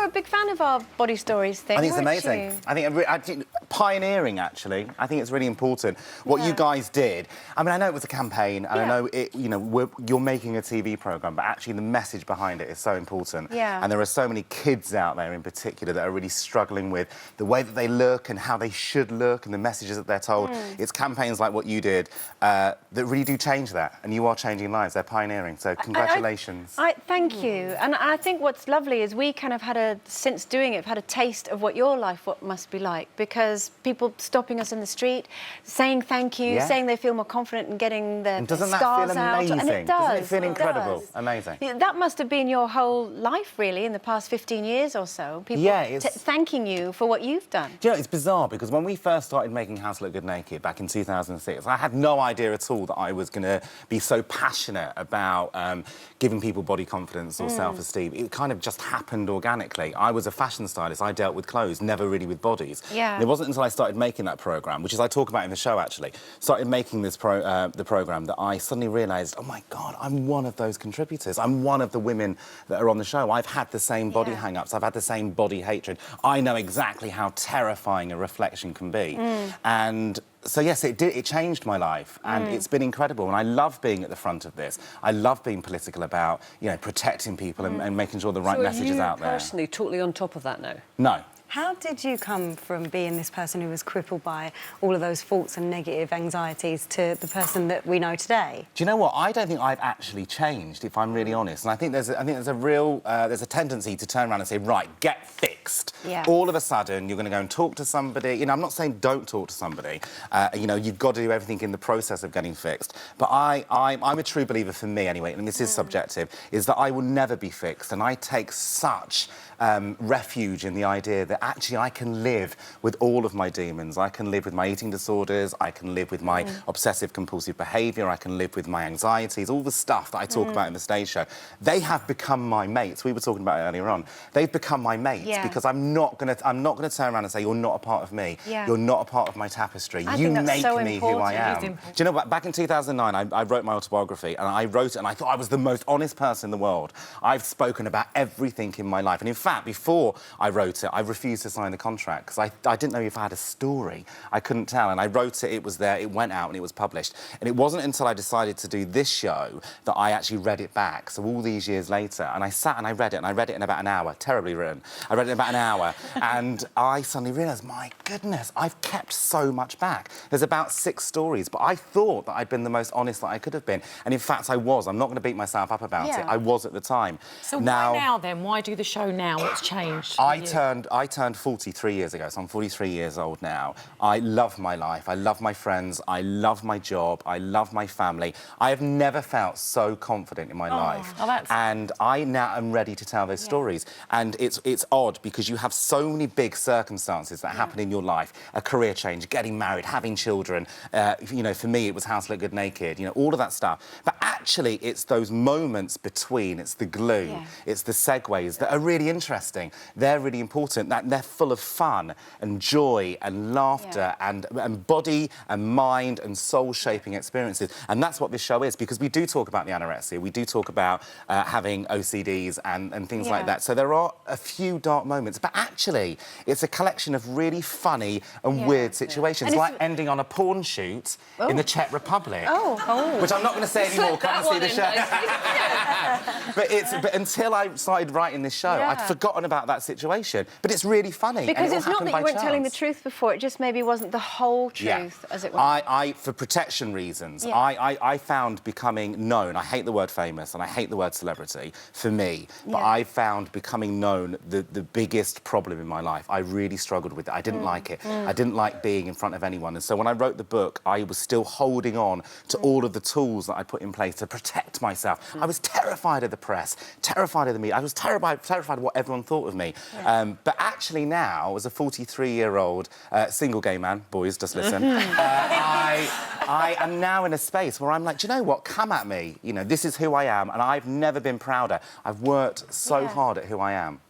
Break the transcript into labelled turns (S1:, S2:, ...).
S1: were a big fan of our body stories thing.
S2: I think it's
S1: weren't
S2: amazing.
S1: you?
S2: I think pioneering, actually. I think it's really important what you guys did. I mean, I know it was a campaign, and I know it. You know, you're making a TV program, but actually the message behind it is so important.
S1: Yeah.
S2: And there are so many kids out there, in particular, that are really struggling with the way that they look and how they should look, and the messages that they're told. It's campaigns like what you did that really do change that, and you are changing lives. They're pioneering. So congratulations.
S1: Thank you. And I think what's lovely is we kind of since doing it, have had a taste of what your life must be like, because people stopping us in the street, saying thank you, saying they feel more confident in getting their
S2: Doesn't
S1: scars
S2: that feel
S1: out.
S2: amazing?
S1: And it does.
S2: Doesn't it feel incredible?
S1: Does.
S2: Amazing.
S1: Yeah, that must have been your whole life, really, in the past 15 years or so. People thanking you for what you've done.
S2: Do you know, it's bizarre, because when we first started making How to Look Good Naked back in 2006, I had no idea at all that I was going to be so passionate about giving people body confidence or self-esteem. It kind of just happened organically. I was a fashion stylist. I dealt with clothes, never really with bodies.
S1: Yeah.
S2: And it wasn't until I started making that programme, which is I talk about in the show, actually, started making this the programme, that I suddenly realised, oh, my God, I'm one of those contributors. I'm one of the women that are on the show. I've had the same body hang-ups. I've had the same body hatred. I know exactly how terrifying a reflection can be. And so, yes, it changed my life, and it's been incredible, and I love being at the front of this. I love being political about, you know, protecting people and making sure the right message is out there.
S3: So are you personally totally on top of that now?
S2: No.
S4: How did you come from being this person who was crippled by all of those thoughts and negative anxieties to the person that we know today?
S2: Do you know what? I don't think I've actually changed, if I'm really honest. And I think there's a tendency to turn around and say, right, get fixed.
S1: Yeah.
S2: All of a sudden, you're going to go and talk to somebody. You know, I'm not saying don't talk to somebody. You know, you've got to do everything in the process of getting fixed. But I'm a true believer, for me anyway, and this is subjective, is that I will never be fixed. And I take such refuge in the idea that actually I can live with all of my demons. I can live with my eating disorders, I can live with my obsessive-compulsive behaviour, I can live with my anxieties, all the stuff that I talk about in the stage show. They have become my mates. We were talking about it earlier on. They've become my mates because I'm not going to turn around and say, you're not a part of me.
S1: Yeah.
S2: You're not a part of my tapestry.
S1: I
S2: You
S1: think that's
S2: make
S1: so
S2: me who I am. Do you know what? Back in 2009, I wrote my autobiography, and I wrote it, and I thought I was the most honest person in the world. I've spoken about everything in my life. And in fact, before I wrote it, I refused to sign the contract, because I didn't know if I had a story. I couldn't tell. And I wrote it, it was there, it went out, and it was published. And it wasn't until I decided to do this show that I actually read it back. So all these years later, and I sat and I read it, and I read it in about an hour. Terribly written. I read it in about an hour. And I suddenly realised, my goodness, I've kept so much back. There's about 6 stories, but I thought that I'd been the most honest that I could have been. And in fact, I was. I'm not going to beat myself up about it. I was at the time.
S5: So why now, then? Why do the show now? What's changed?
S2: I turned 43 years ago, so I'm 43 years old now. I love my life. I love my friends. I love my job. I love my family. I have never felt so confident in my life. And I now am ready to tell those stories. And it's odd, because you have so many big circumstances that happen in your life. A career change, getting married, having children. You know, for me, it was How to Look Good Naked. You know, all of that stuff. But actually, it's those moments between. It's the glue. It's the segues that are really interesting. They're really important. That they're full of fun and joy and laughter and body and mind and soul-shaping experiences. And that's what this show is, because we do talk about the anorexia. We do talk about having OCDs and things like that. So there are a few dark moments, but actually, it's a collection of really funny and weird situations, like ending on a porn shoot in the Czech Republic. Which I'm not going to say anymore. Come and see the show. But until I started writing this show, I'd forgotten about that situation. But it's really funny.
S1: Because it's not that you weren't telling the
S2: chance.
S1: truth before, it just maybe wasn't the whole truth, as it were.
S2: For protection reasons, I found becoming known, I hate the word famous and I hate the word celebrity, for me, but I found becoming known the biggest problem in my life. I really struggled with it. I didn't like it. I didn't like being in front of anyone. And so when I wrote the book, I was still holding on to all of the tools that I put in place to protect myself. I was terrified of the press, terrified of the media. I was terrified of what everyone thought of me. But actually now, as a 43-year-old single gay man, boys, just listen, I am now in a space where I'm like, do you know what? Come at me. You know, this is who I am, and I've never been prouder. I've worked so hard at who I am.